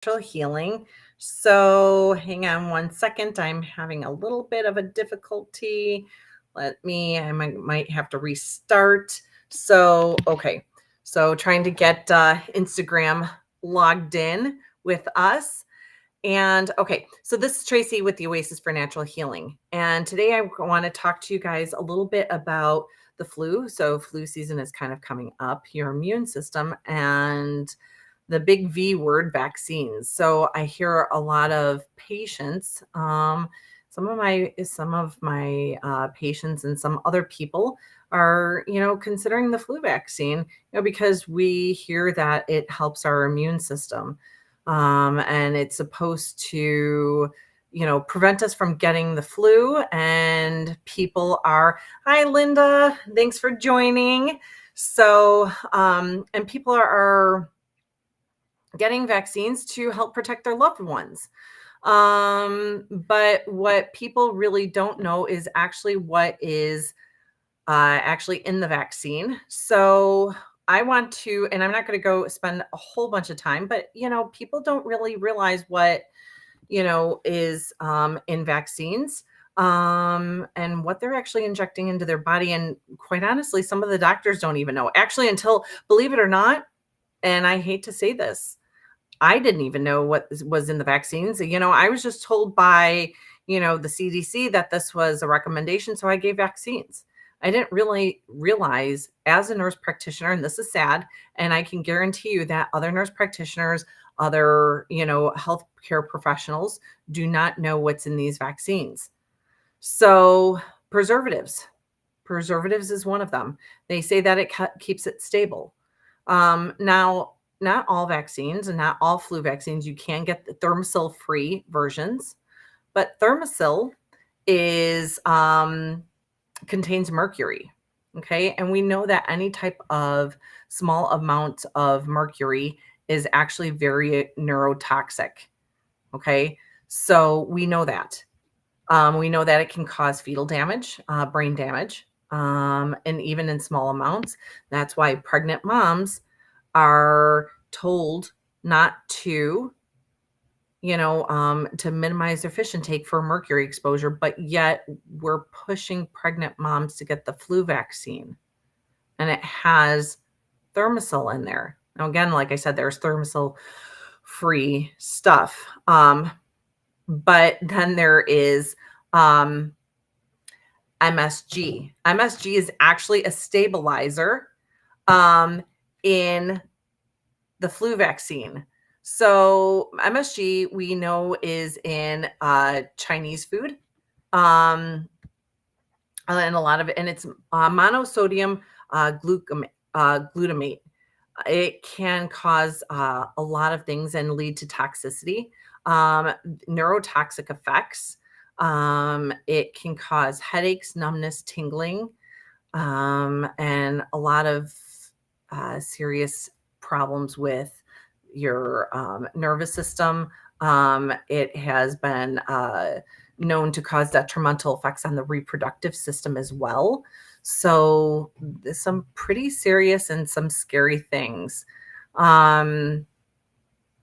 natural healing. So hang on one second. I'm having a little bit of a difficulty. I might have to restart. Okay. So trying to get Instagram logged in with us. And okay, so this is Tracy with the Oasis for Natural Healing. And today I want to talk to you guys a little bit about the flu. So, flu season is kind of coming up, your immune system, and the big V word, vaccines. So I hear a lot of patients, some of my patients and some other people are, considering the flu vaccine, because we hear that it helps our immune system, and it's supposed to, prevent us from getting the flu. And people are, hi Linda, thanks for joining. So, and people are getting vaccines to help protect their loved ones. But what people really don't know is actually what is actually in the vaccine. So I want to, and I'm not going to go spend a whole bunch of time, but people don't really realize what is in vaccines, and what they're actually injecting into their body. And quite honestly, some of the doctors don't even know actually until, believe it or not, and I hate to say this, I didn't even know what was in the vaccines. I was just told by, the CDC that this was a recommendation. So I gave vaccines. I didn't really realize as a nurse practitioner, and this is sad, and I can guarantee you that other nurse practitioners, other, healthcare professionals do not know what's in these vaccines. So preservatives is one of them. They say that it keeps it stable. Now, not all vaccines and not all flu vaccines, you can get the Thermacell-free versions, but Thermacell is contains mercury. Okay, and we know that any type of small amount of mercury is actually very neurotoxic. Okay, so we know that. We know that it can cause fetal damage, brain damage, and even in small amounts. That's why pregnant moms are told not to, to minimize their fish intake for mercury exposure, but yet we're pushing pregnant moms to get the flu vaccine, and it has Thermacell in there. Now, again, like I said, there's Thermacell free stuff. But then there is MSG. MSG is actually a stabilizer in the flu vaccine. So MSG we know is in Chinese food, and a lot of it, and it's monosodium glutamate. It can cause a lot of things and lead to toxicity, neurotoxic effects. It can cause headaches, numbness, tingling, and a lot of serious problems with your nervous system. It has been known to cause detrimental effects on the reproductive system as well. So there's some pretty serious and some scary things. And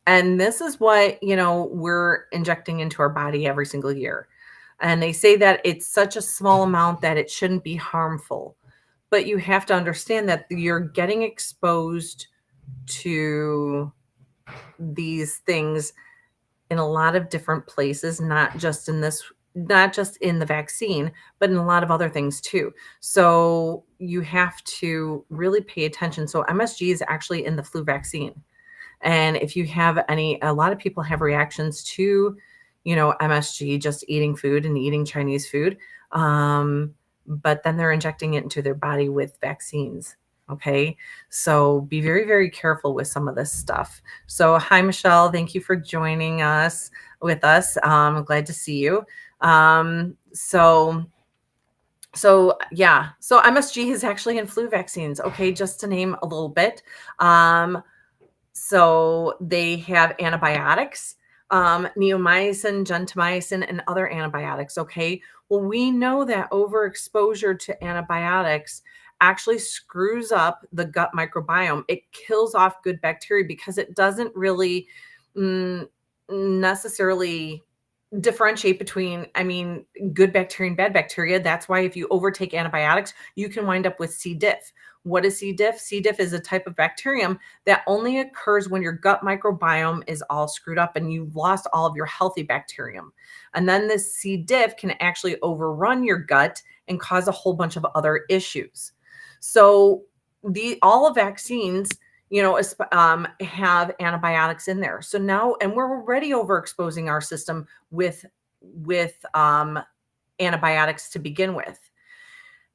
this is what, we're injecting into our body every single year. And they say that it's such a small amount that it shouldn't be harmful. But you have to understand that you're getting exposed to these things in a lot of different places, not just in the vaccine, but in a lot of other things too. So you have to really pay attention. So MSG is actually in the flu vaccine. And if you have a lot of people have reactions to, MSG, just eating food and eating Chinese food. But then they're injecting it into their body with vaccines. Okay. So be very, very careful with some of this stuff. So hi, Michelle. Thank you for joining us with us. I'm glad to see you. So yeah. So MSG is actually in flu vaccines. Okay. Just to name a little bit. So they have antibiotics, neomycin, gentamicin, and other antibiotics. Okay. Well, we know that overexposure to antibiotics actually screws up the gut microbiome. It kills off good bacteria because it doesn't really mm, necessarily differentiate between, I mean, good bacteria and bad bacteria. That's why if you overtake antibiotics, you can wind up with C. diff. What is C. diff? C. diff is a type of bacterium that only occurs when your gut microbiome is all screwed up and you've lost all of your healthy bacterium. And then this C. diff can actually overrun your gut and cause a whole bunch of other issues. So the all the vaccines, have antibiotics in there. So now, and we're already overexposing our system with antibiotics to begin with.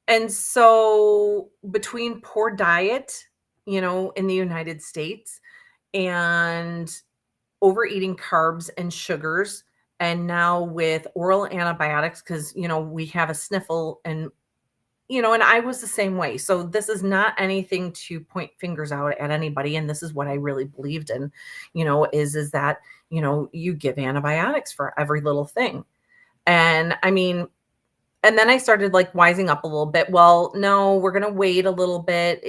And so between poor diet, in the United States, and overeating carbs and sugars, and now with oral antibiotics, because we have a sniffle, and I was the same way. So this is not anything to point fingers out at anybody. And this is what I really believed in, is that, you give antibiotics for every little thing. And I mean, and then I started like wising up a little bit. Well, no, we're going to wait a little bit,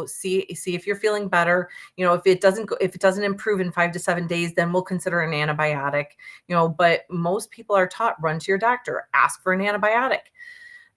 see if you're feeling better. If it doesn't improve in 5 to 7 days, then we'll consider an antibiotic, but most people are taught, run to your doctor, ask for an antibiotic.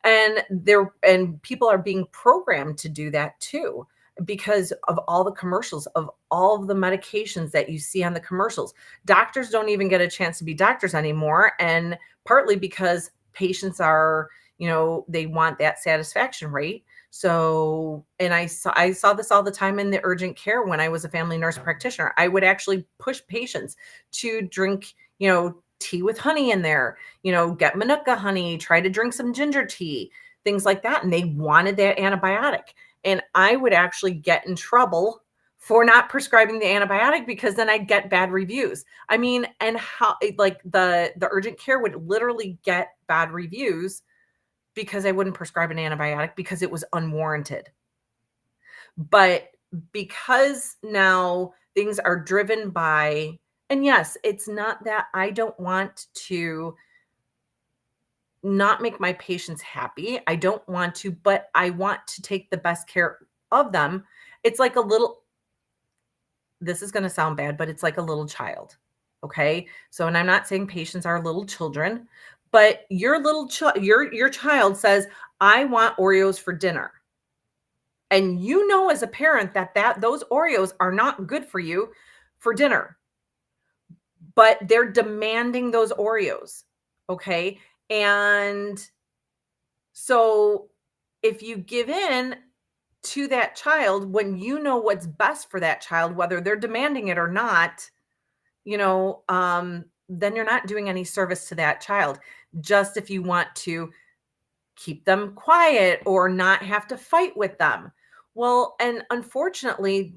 And people are being programmed to do that too, because of all the commercials, of all of the medications that you see on the commercials. Doctors don't even get a chance to be doctors anymore, and partly because patients are, they want that satisfaction rate. So, and I saw this all the time in the urgent care when I was a family nurse practitioner. I would actually push patients to drink, tea with honey in there, get Manuka honey, try to drink some ginger tea, things like that. And they wanted that antibiotic. And I would actually get in trouble for not prescribing the antibiotic, because then I'd get bad reviews. I mean, and how, like, the urgent care would literally get bad reviews because I wouldn't prescribe an antibiotic because it was unwarranted. But because now things are driven by, and yes, it's not that I don't want to not make my patients happy. I don't want to, but I want to take the best care of them. It's like a little, this is going to sound bad, but it's like a little child. Okay. So, and I'm not saying patients are little children, but your your child says, I want Oreos for dinner. And as a parent that those Oreos are not good for you for dinner, but they're demanding those Oreos. Okay. And so if you give in to that child when you know what's best for that child, whether they're demanding it or not, then you're not doing any service to that child. Just if you want to keep them quiet or not have to fight with them. Well, and unfortunately,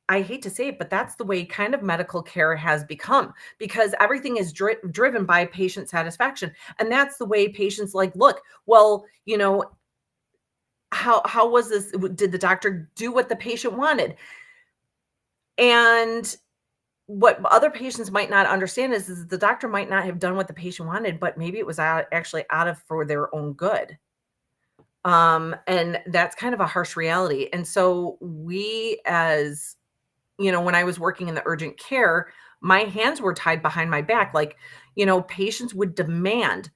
I hate to say it, but that's the way kind of medical care has become, because everything is driven by patient satisfaction. And that's the way patients like, look, well, how was this? Did the doctor do what the patient wanted? And what other patients might not understand is the doctor might not have done what the patient wanted, but maybe it was actually out of for their own good. And that's kind of a harsh reality. And so we, as when I was working in the urgent care, my hands were tied behind my back. Like, patients would demand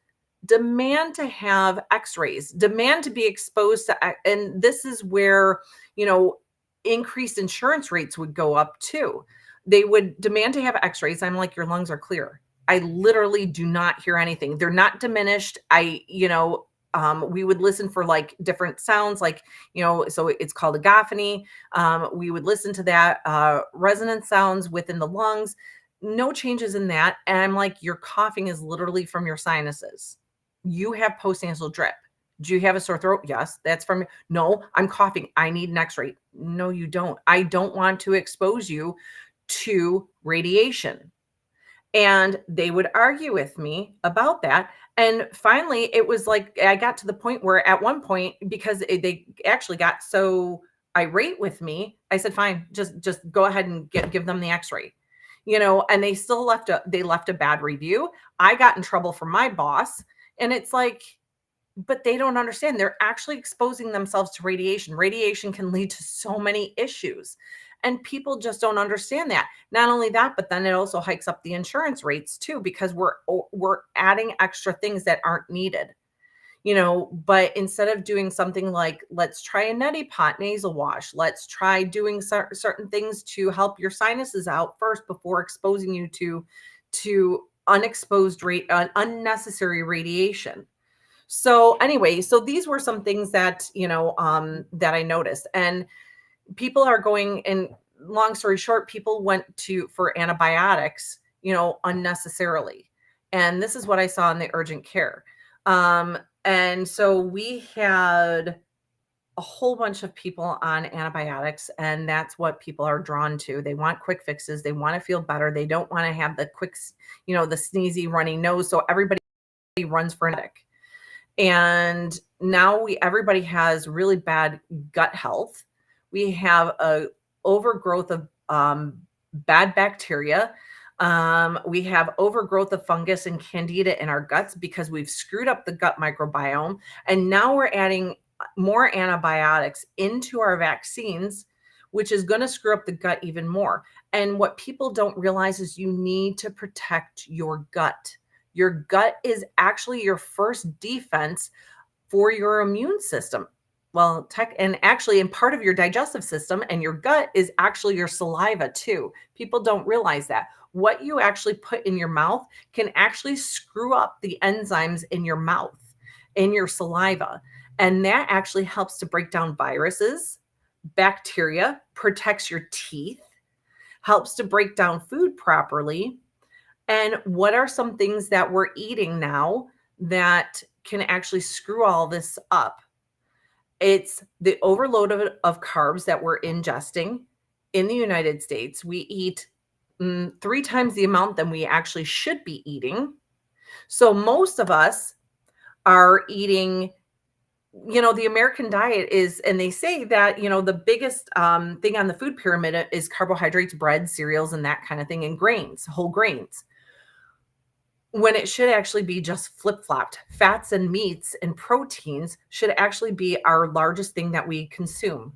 to have x-rays, demand to be exposed to, and this is where, increased insurance rates would go up too. They would demand to have x-rays. I'm like, your lungs are clear. I literally do not hear anything. They're not diminished. We would listen for like different sounds, like, so it's called agophony. We would listen to that, resonant sounds within the lungs, no changes in that. And I'm like, your coughing is literally from your sinuses. You have postnasal drip. Do you have a sore throat? Yes, that's from, no, I'm coughing. I need an x-ray. No, you don't. I don't want to expose you to radiation. And they would argue with me about that. And finally, it was like I got to the point where at one point, because they actually got so irate with me, I said, fine, just go ahead and give them the x-ray. And they still left a bad review. I got in trouble from my boss. And it's like, but they don't understand. They're actually exposing themselves to radiation. Radiation can lead to so many issues. And people just don't understand that. Not only that, but then it also hikes up the insurance rates too, because we're adding extra things that aren't needed. But instead of doing something like, let's try a neti pot nasal wash, let's try doing certain things to help your sinuses out first before exposing you to unnecessary radiation. So anyway, so these were some things that that I noticed. And people are going, and long story short, people went to for antibiotics unnecessarily. And this is what I saw in the urgent care. And so we had a whole bunch of people on antibiotics, and that's what people are drawn to. They want quick fixes, they want to feel better, they don't want to have the the sneezy runny nose, so everybody runs for an antibiotic. And now everybody has really bad gut health. We have a overgrowth of bad bacteria. We have overgrowth of fungus and candida in our guts because we've screwed up the gut microbiome. And now we're adding more antibiotics into our vaccines, which is going to screw up the gut even more. And what people don't realize is you need to protect your gut. Your gut is actually your first defense for your immune system. Well, and actually, in part of your digestive system, and your gut is actually your saliva too. People don't realize that. What you actually put in your mouth can actually screw up the enzymes in your mouth, in your saliva. And that actually helps to break down viruses, bacteria, protects your teeth, helps to break down food properly. And what are some things that we're eating now that can actually screw all this up? It's the overload of carbs that we're ingesting in the United States. We eat 3 times the amount than we actually should be eating. So most of us are eating, the American diet is, and they say that, the biggest thing on the food pyramid is carbohydrates, bread, cereals, and that kind of thing, and grains, whole grains, when it should actually be just flip-flopped. Fats and meats and proteins should actually be our largest thing that we consume.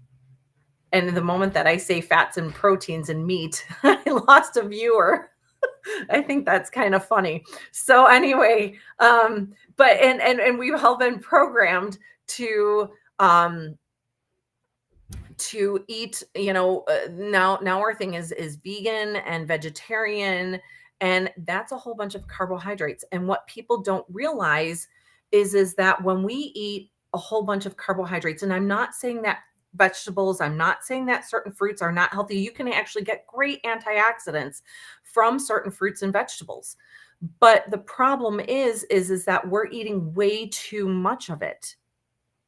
And the moment that I say fats and proteins and meat, I lost a viewer. I think that's kind of funny. So anyway, but and we've all been programmed um to eat, now our thing is vegan and vegetarian, and that's a whole bunch of carbohydrates. And what people don't realize is that when we eat a whole bunch of carbohydrates, and I'm not saying that vegetables, I'm not saying that certain fruits are not healthy. You can actually get great antioxidants from certain fruits and vegetables. But the problem is that we're eating way too much of it.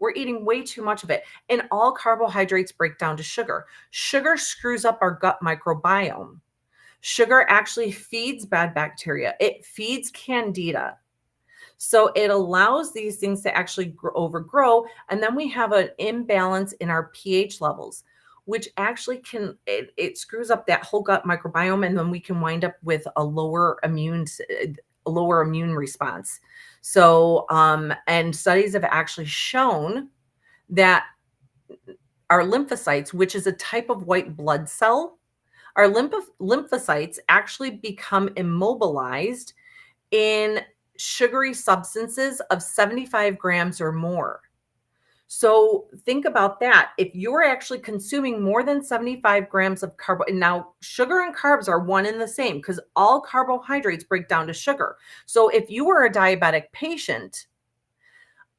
We're eating way too much of it. And all carbohydrates break down to sugar. Sugar screws up our gut microbiome. Sugar actually feeds bad bacteria. It feeds candida. So it allows these things to actually overgrow. And then we have an imbalance in our pH levels, which actually it screws up that whole gut microbiome. And then we can wind up with a lower immune response. So, and studies have actually shown that our lymphocytes, which is a type of white blood cell, our lymphocytes actually become immobilized in sugary substances of 75 grams or more. So think about that. If you're actually consuming more than 75 grams of now sugar and carbs are one and the same because all carbohydrates break down to sugar. So if you were a diabetic patient,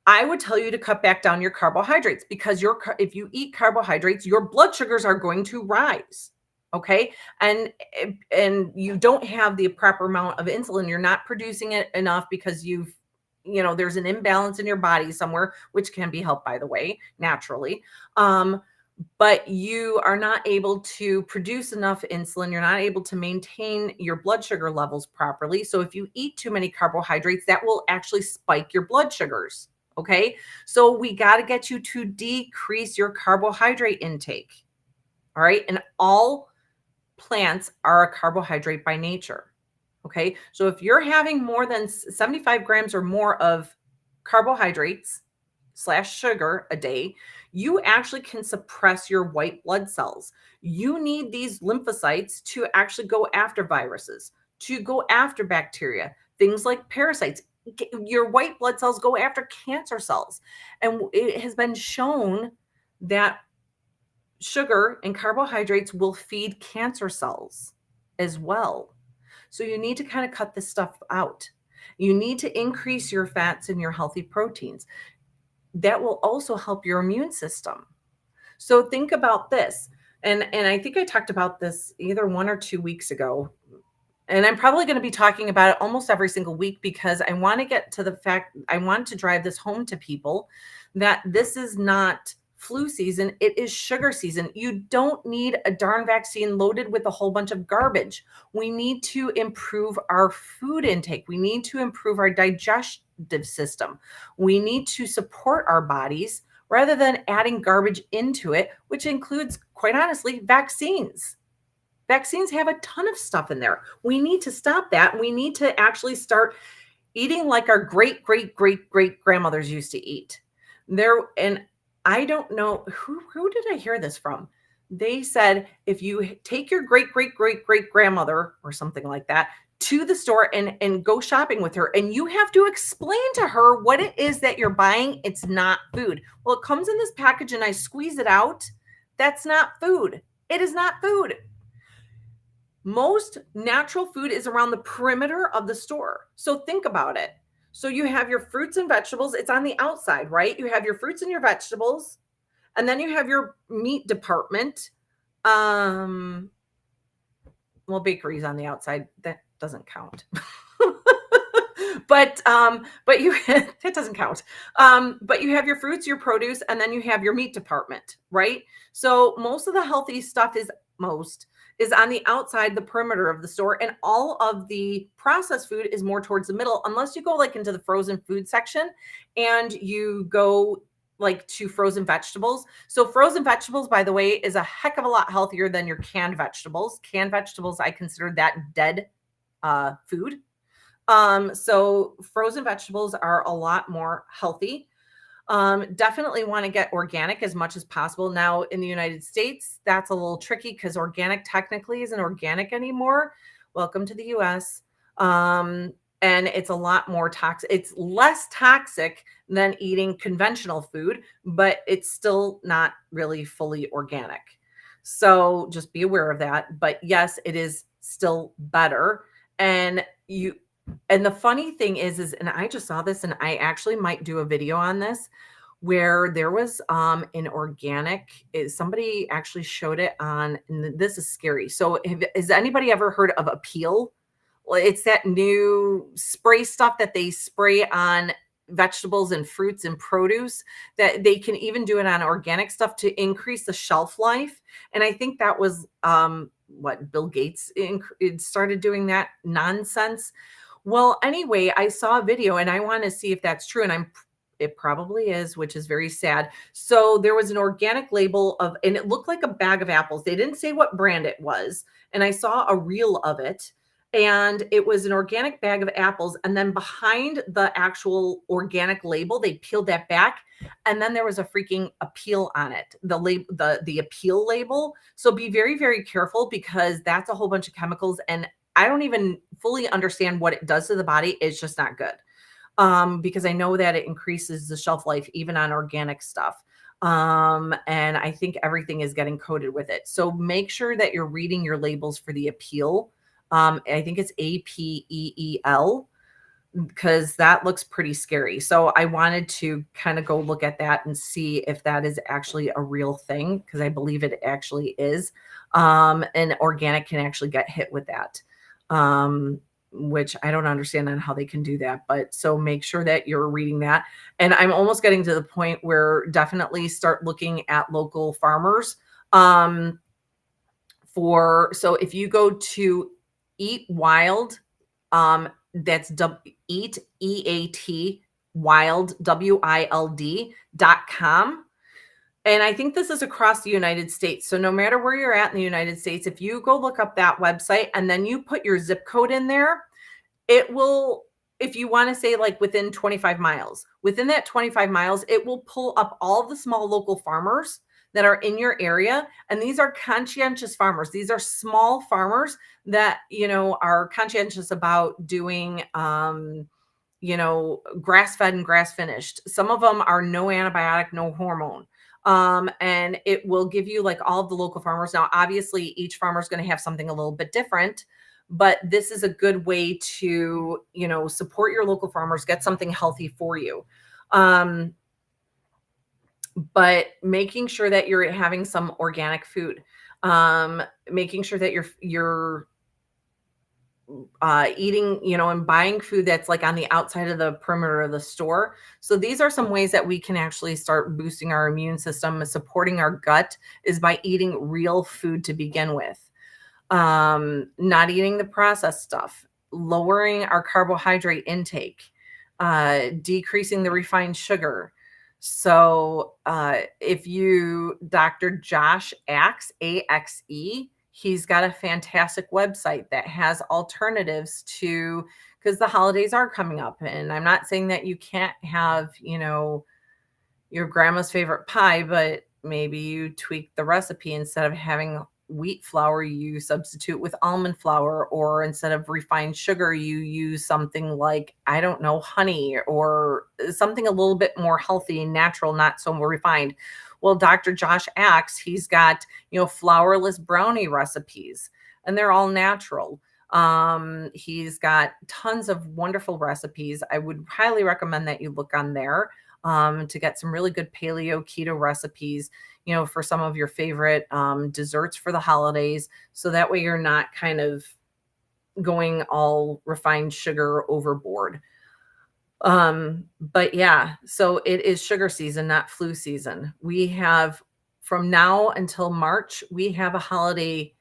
I would tell you to cut back down your carbohydrates, because if you eat carbohydrates, your blood sugars are going to rise. Okay. And you don't have the proper amount of insulin. You're not producing it enough because there's an imbalance in your body somewhere, which can be helped, by the way, naturally. But you are not able to produce enough insulin. You're not able to maintain your blood sugar levels properly. So if you eat too many carbohydrates, that will actually spike your blood sugars. Okay. So we got to get you to decrease your carbohydrate intake. All right. And all plants are a carbohydrate by nature. Okay. So if you're having more than 75 grams or more of carbohydrates / sugar a day, you actually can suppress your white blood cells. You need these lymphocytes to actually go after viruses, to go after bacteria, things like parasites. Your white blood cells go after cancer cells. And it has been shown that sugar and carbohydrates will feed cancer cells as well. So you need to kind of cut this stuff out. You need to increase your fats and your healthy proteins. That will also help your immune system. So think about this. And I think I talked about this either 1 or 2 weeks ago. And I'm probably going to be talking about it almost every single week because I want to get to the fact, I want to drive this home to people that this is not flu season, it is sugar season. You don't need a darn vaccine loaded with a whole bunch of garbage. We need to improve our food intake. We need to improve our digestive system. We need to support our bodies rather than adding garbage into it, which includes, quite honestly, vaccines. Vaccines have a ton of stuff in there. We need to stop that. We need to actually start eating like our great, great, great, great grandmothers used to eat. And I don't know who did I hear this from? They said if you take your great, great, great, great grandmother or something like that to the store and go shopping with her, and you have to explain to her what it is that you're buying, it's not food. Well, it comes in this package and I squeeze it out. That's not food. It is not food. Most natural food is around the perimeter of the store. So think about it. So you have your fruits and vegetables. It's on the outside, right? You have your fruits and your vegetables, and then you have your meat department. Well, bakery's on the outside. That doesn't count. but you that doesn't count. But you have your fruits, your produce, and then you have your meat department, right? So most of the healthy stuff is on the outside, the perimeter of the store, and all of the processed food is more towards the middle, unless you go like into the frozen food section and you go like to frozen vegetables. So frozen vegetables, by the way, is a heck of a lot healthier than your canned vegetables. Canned vegetables, I consider that dead food. So frozen vegetables are a lot more healthy. Definitely want to get organic as much as possible. Now in the United States, that's a little tricky because organic technically isn't organic anymore. Welcome to the US. And it's a lot more toxic. It's less toxic than eating conventional food, but it's still not really fully organic. So just be aware of that. But yes, it is still better. And the funny thing is, and I just saw this, and I actually might do a video on this, where there was an organic, somebody actually showed it on, and this is scary. So has anybody ever heard of Appeal? Well, it's that new spray stuff that they spray on vegetables and fruits and produce, that they can even do it on organic stuff to increase the shelf life. And I think that was what Bill Gates started doing that nonsense. Well, anyway, I saw a video and I want to see if that's true. And it probably is, which is very sad. So there was an organic label and it looked like a bag of apples. They didn't say what brand it was. And I saw a reel of it, and it was an organic bag of apples. And then behind the actual organic label, they peeled that back. And then there was a freaking Appeal on it, the Appeal label. So be very, very careful, because that's a whole bunch of chemicals. And I don't even fully understand what it does to the body. It's just not good. Because I know that it increases the shelf life even on organic stuff. And I think everything is getting coated with it. So make sure that you're reading your labels for the Appeal. I think it's APEEL, because that looks pretty scary. So I wanted to kind of go look at that and see if that is actually a real thing, because I believe it actually is. And organic can actually get hit with that. Which I don't understand on how they can do that. But so make sure that you're reading that. And I'm almost getting to the point where definitely start looking at local farmers. So if you go to Eat Wild, that's Eat, EAT, Wild, WILD.com. And I think this is across the United States. So no matter where you're at in the United States, if you go look up that website and then you put your zip code in there, it will if you want to say like within 25 miles, within that 25 miles, it will pull up all of the small local farmers that are in your area. And these are conscientious farmers. These are small farmers that, are conscientious about doing, grass fed and grass finished. Some of them are no antibiotic, no hormone. And it will give you like all of the local farmers. Now, obviously, each farmer is going to have something a little bit different, but this is a good way to, support your local farmers, get something healthy for you. But making sure that you're having some organic food, making sure that you're eating, and buying food that's like on the outside of the perimeter of the store. So these are some ways that we can actually start boosting our immune system, supporting our gut is by eating real food to begin with. Not eating the processed stuff, lowering our carbohydrate intake, decreasing the refined sugar. So if you, Dr. Josh Axe, AXE, he's got a fantastic website that has alternatives to, because the holidays are coming up. And I'm not saying that you can't have, your grandma's favorite pie, but maybe you tweak the recipe. Instead of having wheat flour, you substitute with almond flour, or instead of refined sugar, you use something like, I don't know, honey, or something a little bit more healthy and natural, not so refined. Well, Dr. Josh Axe, he's got, flourless brownie recipes, and they're all natural. He's got tons of wonderful recipes. I would highly recommend that you look on there to get some really good paleo keto recipes, for some of your favorite desserts for the holidays. So that way you're not kind of going all refined sugar overboard. But yeah, so it is sugar season, not flu season. We have, from now until March, we have a holiday,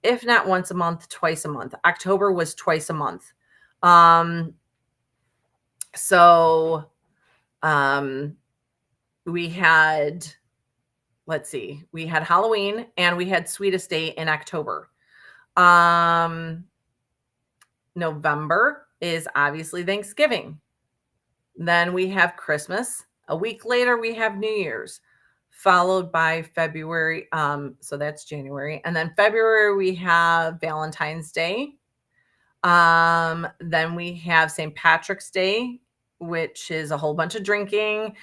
if not once a month, twice a month. October was twice a month. So we had, let's see, we had Halloween and we had Sweetest Day in October. November is obviously Thanksgiving. Then we have Christmas. A week later, we have New Year's, followed by February. So that's January. And then February, we have Valentine's Day. Then we have St. Patrick's Day, which is a whole bunch of drinking,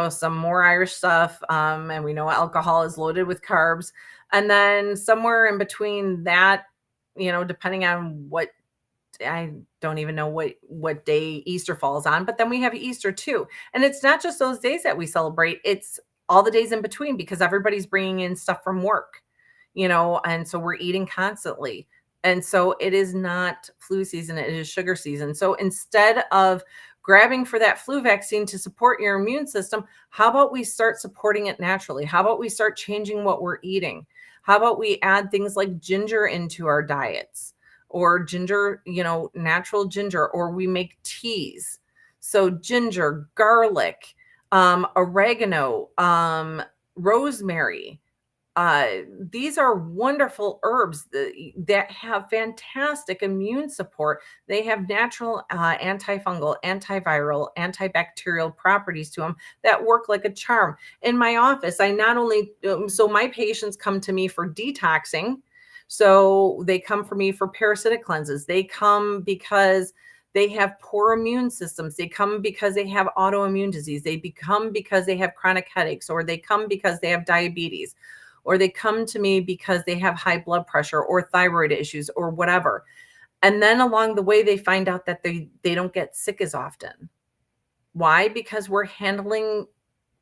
some more Irish stuff. And we know alcohol is loaded with carbs. And then somewhere in between that, depending on what, I don't even know what day Easter falls on, but then we have Easter too. And it's not just those days that we celebrate, it's all the days in between, because everybody's bringing in stuff from work, and so we're eating constantly. And so it is not flu season, it is sugar season. So instead of grabbing for that flu vaccine to support your immune system, how about we start supporting it naturally? How about we start changing what we're eating? How about we add things like ginger into our diets, or ginger, natural ginger, or we make teas. So ginger, garlic, oregano, rosemary. These are wonderful herbs that have fantastic immune support. They have natural antifungal, antiviral, antibacterial properties to them that work like a charm. In my office, I not only, so my patients come to me for detoxing. So they come for me for parasitic cleanses. They come because they have poor immune systems. They come because they have autoimmune disease. They come because they have chronic headaches, or they come because they have diabetes, or they come to me because they have high blood pressure or thyroid issues or whatever. And then along the way, they find out that they don't get sick as often. Why? Because we're handling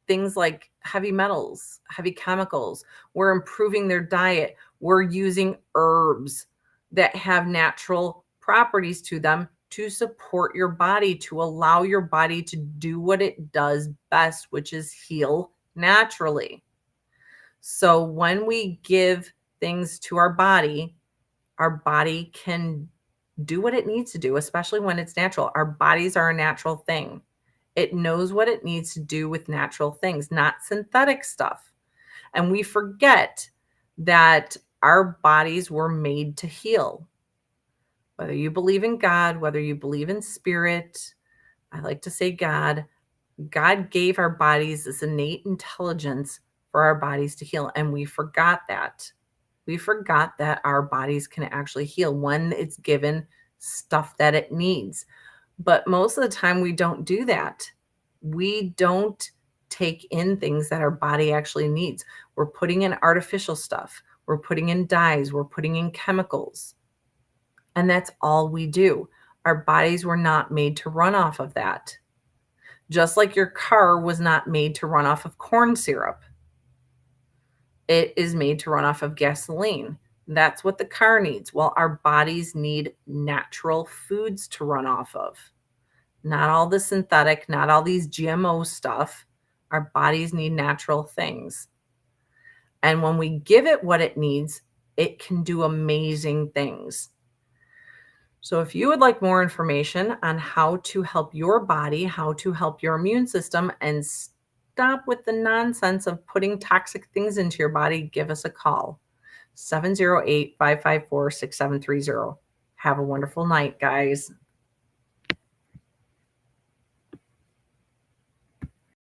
things like heavy metals, heavy chemicals. We're improving their diet. We're using herbs that have natural properties to them to support your body, to allow your body to do what it does best, which is heal naturally. So when we give things to our body can do what it needs to do, especially when it's natural. Our bodies are a natural thing. It knows what it needs to do with natural things, not synthetic stuff. And we forget that our bodies were made to heal. Whether you believe in God, whether you believe in spirit, I like to say God, God gave our bodies this innate intelligence for our bodies to heal, and we forgot that. We forgot that our bodies can actually heal when it's given stuff that it needs. But most of the time, we don't do that. We don't take in things that our body actually needs. We're putting in artificial stuff, we're putting in dyes, we're putting in chemicals, and that's all we do. Our bodies were not made to run off of that. Just like your car was not made to run off of corn syrup, it is made to run off of gasoline. That's what the car needs. Well, our bodies need natural foods to run off of, not all the synthetic, not all these GMO stuff. Our bodies need natural things. And when we give it what it needs, it can do amazing things. So, if you would like more information on how to help your body, how to help your immune system, and stop with the nonsense of putting toxic things into your body, give us a call 708 554 6730. Have a wonderful night, guys.